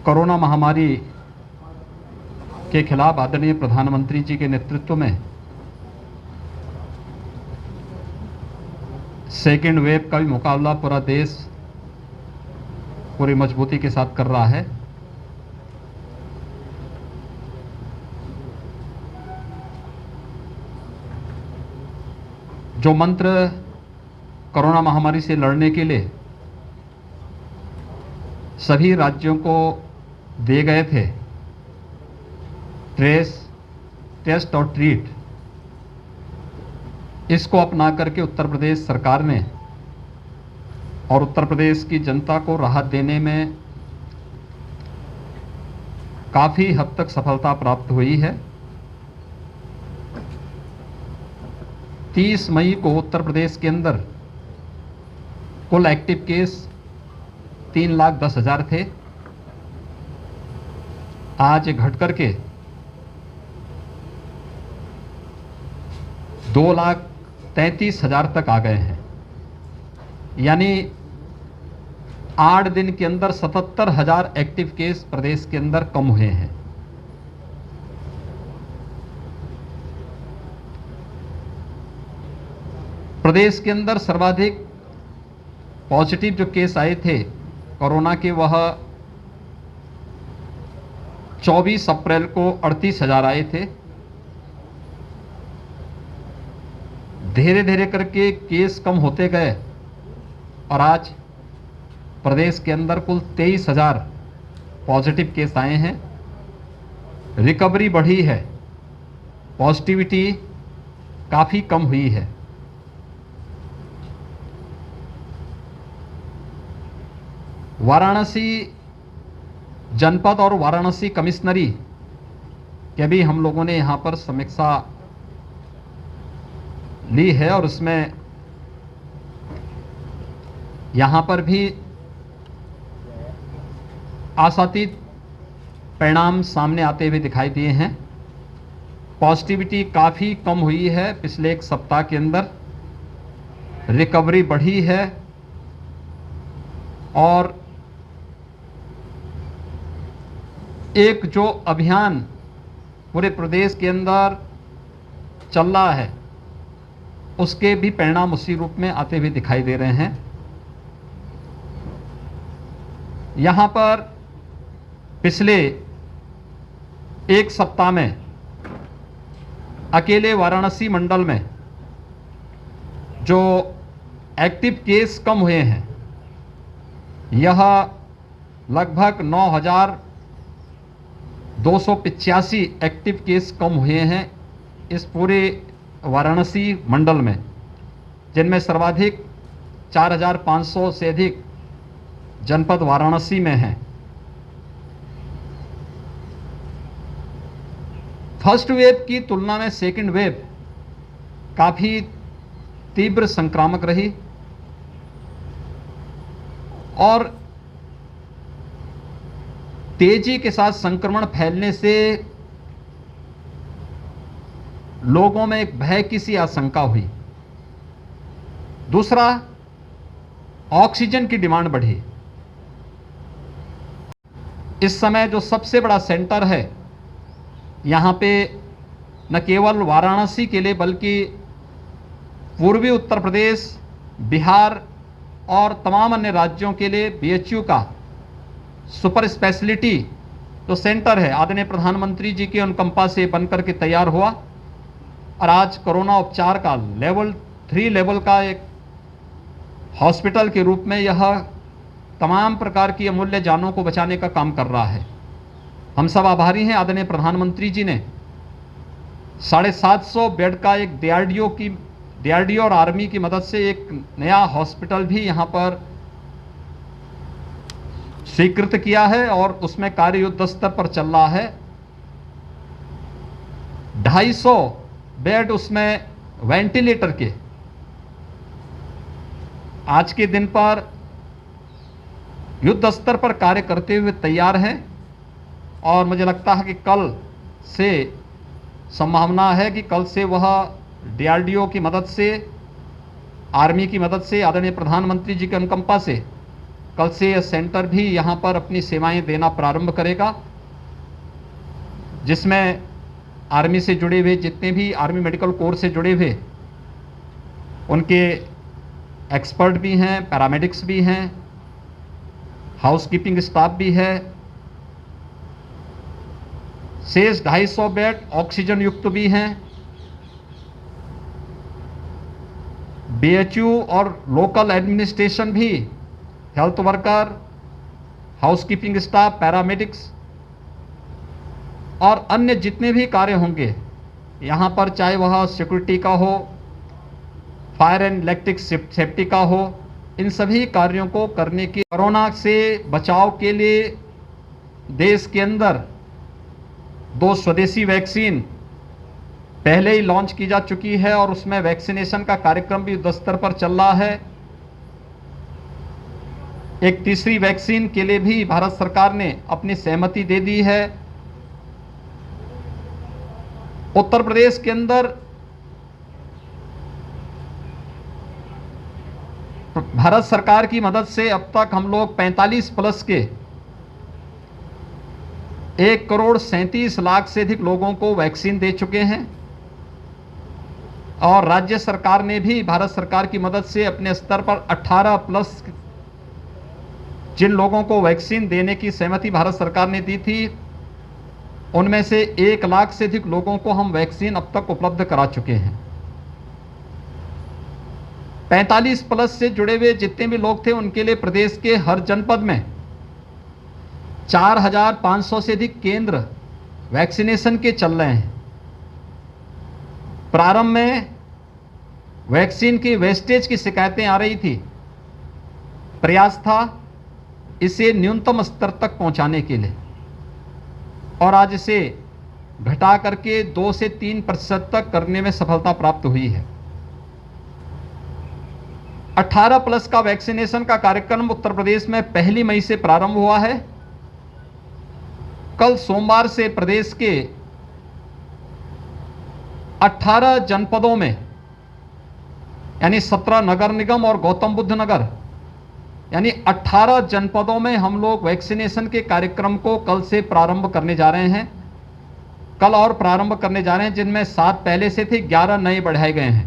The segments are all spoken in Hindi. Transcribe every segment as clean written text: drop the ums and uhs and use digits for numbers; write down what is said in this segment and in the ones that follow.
कोरोना महामारी के खिलाफ आदरणीय प्रधानमंत्री जी के नेतृत्व में सेकेंड वेव का भी मुकाबला पूरा देश पूरी मजबूती के साथ कर रहा है। जो मंत्र कोरोना महामारी से लड़ने के लिए सभी राज्यों को दिए गए थे, ट्रेस, टेस्ट और ट्रीट, इसको अपना करके उत्तर प्रदेश सरकार ने और उत्तर प्रदेश की जनता को राहत देने में काफ़ी हद तक सफलता प्राप्त हुई है। 30 मई को उत्तर प्रदेश के अंदर कुल एक्टिव केस 3,10,000 थे। आज घट करके 2,33,000 तक आ गए हैं, यानी 8 दिन के अंदर 77,000 एक्टिव केस प्रदेश के अंदर कम हुए हैं। प्रदेश के अंदर सर्वाधिक पॉजिटिव जो केस आए थे कोरोना के, वह 24 अप्रैल को 38,000 आए थे। धीरे धीरे करके केस कम होते गए और आज प्रदेश के अंदर कुल 23,000 पॉजिटिव केस आए हैं। रिकवरी बढ़ी है, पॉजिटिविटी काफ़ी कम हुई है। वाराणसी जनपद और वाराणसी कमिश्नरी के भी हम लोगों ने यहाँ पर समीक्षा ली है और उसमें यहाँ पर भी आशातीत परिणाम सामने आते हुए दिखाई दिए हैं। पॉजिटिविटी काफ़ी कम हुई है पिछले एक सप्ताह के अंदर, रिकवरी बढ़ी है और एक जो अभियान पूरे प्रदेश के अंदर चल रहा है उसके भी परिणाम उसी रूप में आते हुए दिखाई दे रहे हैं। यहाँ पर पिछले एक सप्ताह में अकेले वाराणसी मंडल में जो एक्टिव केस कम हुए हैं, यह लगभग 9,285 एक्टिव केस कम हुए हैं इस पूरे वाराणसी मंडल में, जिनमें सर्वाधिक 4,500 से अधिक जनपद वाराणसी में हैं। फर्स्ट वेव की तुलना में सेकंड वेव काफ़ी तीव्र संक्रामक रही और तेजी के साथ संक्रमण फैलने से लोगों में एक भय की सी आशंका हुई। दूसरा, ऑक्सीजन की डिमांड बढ़ी। इस समय जो सबसे बड़ा सेंटर है यहाँ पे न केवल वाराणसी के लिए बल्कि पूर्वी उत्तर प्रदेश, बिहार और तमाम अन्य राज्यों के लिए बीएचयू का सुपर स्पेशलिटी जो सेंटर है आदरणीय प्रधानमंत्री जी के अनुकंपा से बनकर के तैयार हुआ और आज कोरोना उपचार का लेवल 3 लेवल का एक हॉस्पिटल के रूप में यह तमाम प्रकार की अमूल्य जानों को बचाने का काम कर रहा है। हम सब आभारी हैं। आदरणीय प्रधानमंत्री जी ने 750 बेड का एक डीआरडीओ और आर्मी की मदद से एक नया हॉस्पिटल भी यहाँ पर स्वीकृत किया है और उसमें कार्य युद्ध स्तर पर चल रहा है। 250 बेड उसमें वेंटिलेटर के आज के दिन पर युद्ध स्तर पर कार्य करते हुए तैयार हैं और मुझे लगता है कि कल से संभावना है कि कल से वह डीआरडीओ की मदद से, आर्मी की मदद से, आदरणीय प्रधानमंत्री जी के अनुकंपा से कल से यह सेंटर भी यहाँ पर अपनी सेवाएं देना प्रारंभ करेगा, जिसमें आर्मी से जुड़े हुए जितने भी आर्मी मेडिकल कोर्स से जुड़े हुए उनके एक्सपर्ट भी हैं, पैरामेडिक्स भी हैं, हाउसकीपिंग स्टाफ भी है। शेष 250 बेड ऑक्सीजन युक्त भी हैं। बीएचयू और लोकल एडमिनिस्ट्रेशन भी, health worker, housekeeping staff, paramedics और अन्य जितने भी कार्य होंगे यहाँ पर, चाहे वह सिक्योरिटी का हो, फायर एंड इलेक्ट्रिक सेफ्टी का हो, इन सभी कार्यों को करने की, कोरोना से बचाव के लिए देश के अंदर 2 स्वदेशी वैक्सीन पहले ही लॉन्च की जा चुकी है और उसमें वैक्सीनेशन का कार्यक्रम भी युद्ध स्तर पर चल रहा है। एक तीसरी वैक्सीन के लिए भी भारत सरकार ने अपनी सहमति दे दी है। उत्तर प्रदेश के अंदर भारत सरकार की मदद से अब तक हम लोग 45 प्लस के 1,37,00,000 से अधिक लोगों को वैक्सीन दे चुके हैं और राज्य सरकार ने भी भारत सरकार की मदद से अपने स्तर पर 18 प्लस जिन लोगों को वैक्सीन देने की सहमति भारत सरकार ने दी थी, उनमें से 1 लाख से अधिक लोगों को हम वैक्सीन अब तक उपलब्ध करा चुके हैं। 45 प्लस से जुड़े हुए जितने भी लोग थे उनके लिए प्रदेश के हर जनपद में 4,500 से अधिक केंद्र वैक्सीनेशन के चल रहे हैं। प्रारंभ में वैक्सीन की वेस्टेज की शिकायतें आ रही थी, प्रयास था इसे न्यूनतम स्तर तक पहुंचाने के लिए और आज इसे घटा करके 2 से 3% तक करने में सफलता प्राप्त हुई है। 18 प्लस का वैक्सीनेशन का कार्यक्रम उत्तर प्रदेश में 1 मई से प्रारंभ हुआ है। कल सोमवार से प्रदेश के 18 जनपदों में यानी 17 नगर निगम और गौतम बुद्ध नगर यानी 18 जनपदों में हम लोग वैक्सीनेशन के कार्यक्रम को कल से प्रारंभ करने जा रहे हैं। कल और प्रारंभ करने जा रहे हैं, जिनमें 7 पहले से थे, 11 नए बढ़ाए गए हैं।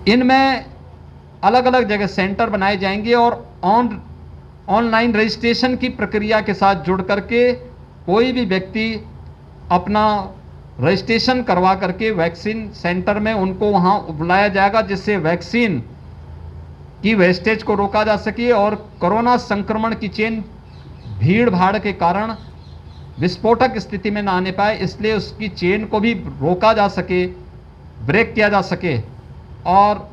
इनमें अलग अलग जगह सेंटर बनाए जाएंगे और ऑनलाइन रजिस्ट्रेशन की प्रक्रिया के साथ जुड़ करके कोई भी व्यक्ति अपना रजिस्ट्रेशन करवा करके वैक्सीन सेंटर में उनको वहां बुलाया जाएगा, जिससे वैक्सीन की वेस्टेज को रोका जा सके और कोरोना संक्रमण की चेन भीड़ भाड़ के कारण विस्फोटक स्थिति में ना आने पाए, इसलिए उसकी चेन को भी रोका जा सके, ब्रेक किया जा सके और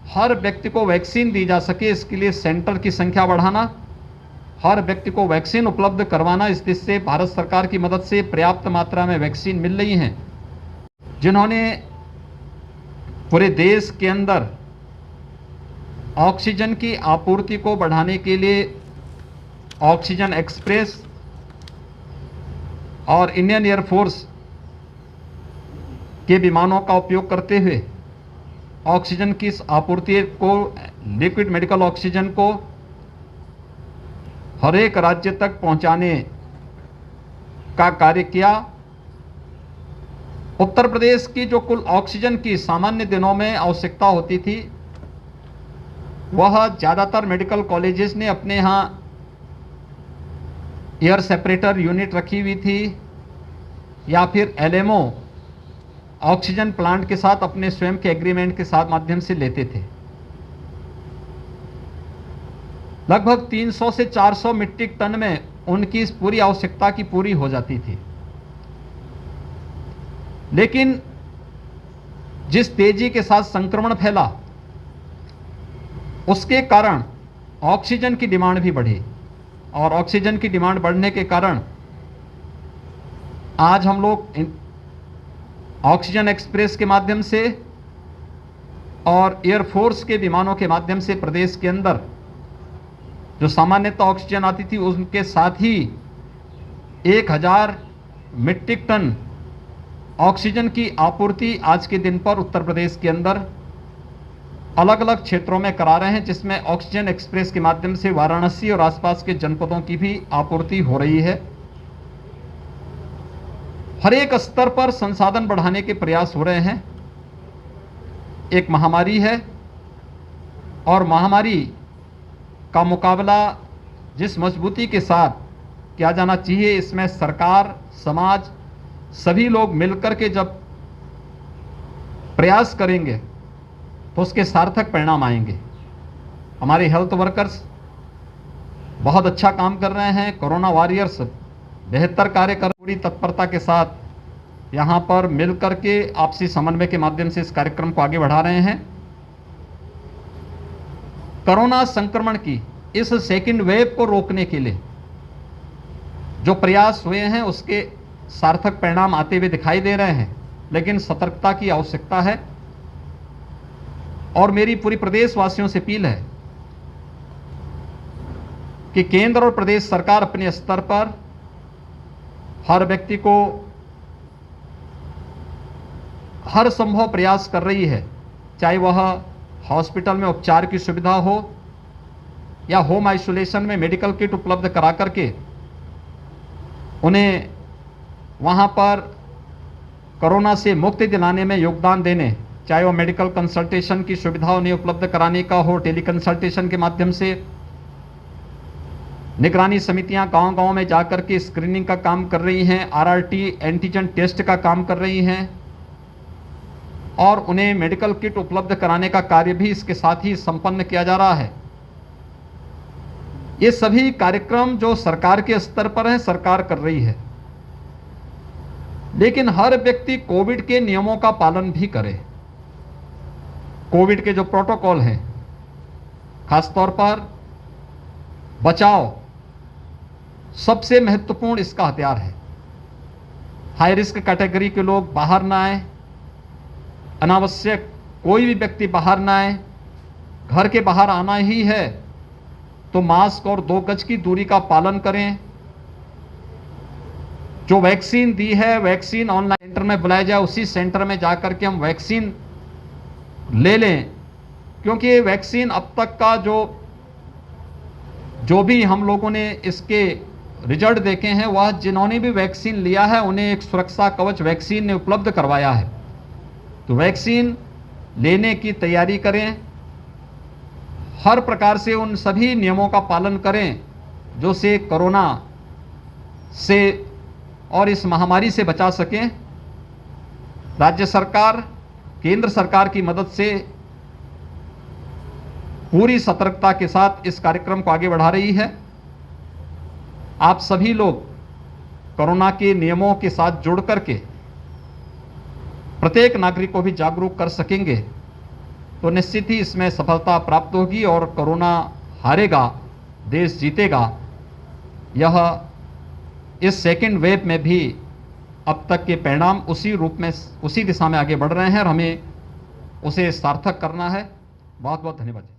हर व्यक्ति को वैक्सीन दी जा सके। इसके लिए सेंटर की संख्या बढ़ाना, हर व्यक्ति को वैक्सीन उपलब्ध करवाना, इस दिशा से भारत सरकार की मदद से पर्याप्त मात्रा में वैक्सीन मिल रही हैं। जिन्होंने पूरे देश के अंदर ऑक्सीजन की आपूर्ति को बढ़ाने के लिए ऑक्सीजन एक्सप्रेस और इंडियन एयरफोर्स के विमानों का उपयोग करते हुए ऑक्सीजन की इस आपूर्ति को, लिक्विड मेडिकल ऑक्सीजन को हर एक राज्य तक पहुंचाने का कार्य किया। उत्तर प्रदेश की जो कुल ऑक्सीजन की सामान्य दिनों में आवश्यकता होती थी, वह ज़्यादातर मेडिकल कॉलेजेस ने अपने यहाँ एयर सेपरेटर यूनिट रखी हुई थी या फिर एलएमओ ऑक्सीजन प्लांट के साथ अपने स्वयं के एग्रीमेंट के साथ माध्यम से लेते थे। लगभग 300 से 400 मीट्रिक टन में उनकी इस पूरी आवश्यकता की पूरी हो जाती थी। लेकिन जिस तेजी के साथ संक्रमण फैला, उसके कारण ऑक्सीजन की डिमांड भी बढ़ी और ऑक्सीजन की डिमांड बढ़ने के कारण आज हम लोग ऑक्सीजन एक्सप्रेस के माध्यम से और एयरफोर्स के विमानों के माध्यम से प्रदेश के अंदर जो सामान्यतः ऑक्सीजन आती थी उनके साथ ही 1000 मीट्रिक टन ऑक्सीजन की आपूर्ति आज के दिन पर उत्तर प्रदेश के अंदर अलग अलग क्षेत्रों में करा रहे हैं, जिसमें ऑक्सीजन एक्सप्रेस के माध्यम से वाराणसी और आसपास के जनपदों की भी आपूर्ति हो रही है। हर एक स्तर पर संसाधन बढ़ाने के प्रयास हो रहे हैं। एक महामारी है और महामारी का मुकाबला जिस मजबूती के साथ किया जाना चाहिए, इसमें सरकार, समाज, सभी लोग मिलकर के जब प्रयास करेंगे तो उसके सार्थक परिणाम आएंगे। हमारे हेल्थ वर्कर्स बहुत अच्छा काम कर रहे हैं, कोरोना वॉरियर्स बेहतर कार्य कर पूरी तत्परता के साथ यहाँ पर मिलकर के आपसी समन्वय के माध्यम से इस कार्यक्रम को आगे बढ़ा रहे हैं। कोरोना संक्रमण की इस सेकेंड वेव को रोकने के लिए जो प्रयास हुए हैं उसके सार्थक परिणाम आते हुए दिखाई दे रहे हैं, लेकिन सतर्कता की आवश्यकता है। और मेरी पूरी प्रदेशवासियों से अपील है कि केंद्र और प्रदेश सरकार अपने स्तर पर हर व्यक्ति को हर संभव प्रयास कर रही है, चाहे वह हॉस्पिटल में उपचार की सुविधा हो या होम आइसोलेशन में मेडिकल किट उपलब्ध करा करके उन्हें वहां पर कोरोना से मुक्ति दिलाने में योगदान देने, चाहे वो मेडिकल कंसल्टेशन की सुविधा उन्हें उपलब्ध कराने का हो, टेली कंसल्टेशन के माध्यम से निगरानी समितियां गांव-गांव में जाकर के स्क्रीनिंग का काम कर रही हैं, आरआरटी एंटीजन टेस्ट का काम कर रही हैं और उन्हें मेडिकल किट उपलब्ध कराने का कार्य भी इसके साथ ही संपन्न किया जा रहा है। ये सभी कार्यक्रम जो सरकार के स्तर पर है, सरकार कर रही है, लेकिन हर व्यक्ति कोविड के नियमों का पालन भी करे। कोविड के जो प्रोटोकॉल हैं, खासतौर पर बचाव सबसे महत्वपूर्ण इसका हथियार है। हाई रिस्क कैटेगरी के लोग बाहर ना आए, अनावश्यक कोई भी व्यक्ति बाहर ना आए। घर के बाहर आना ही है तो मास्क और 2 गज की दूरी का पालन करें। जो वैक्सीन दी है, वैक्सीन ऑनलाइन सेंटर में बुलाया जाए, उसी सेंटर में जाकर के हम वैक्सीन ले लें, क्योंकि ये वैक्सीन अब तक का जो भी हम लोगों ने इसके रिजल्ट देखे हैं, वह जिन्होंने भी वैक्सीन लिया है उन्हें एक सुरक्षा कवच वैक्सीन ने उपलब्ध करवाया है। तो वैक्सीन लेने की तैयारी करें, हर प्रकार से उन सभी नियमों का पालन करें जो से कोरोना से और इस महामारी से बचा सकें। राज्य सरकार, केंद्र सरकार की मदद से पूरी सतर्कता के साथ इस कार्यक्रम को आगे बढ़ा रही है। आप सभी लोग कोरोना के नियमों के साथ जुड़ करके प्रत्येक नागरिक को भी जागरूक कर सकेंगे तो निश्चित ही इसमें सफलता प्राप्त होगी और कोरोना हारेगा, देश जीतेगा। यह इस सेकेंड वेव में भी अब तक के परिणाम उसी रूप में, उसी दिशा में आगे बढ़ रहे हैं और हमें उसे सार्थक करना है। बहुत बहुत धन्यवाद।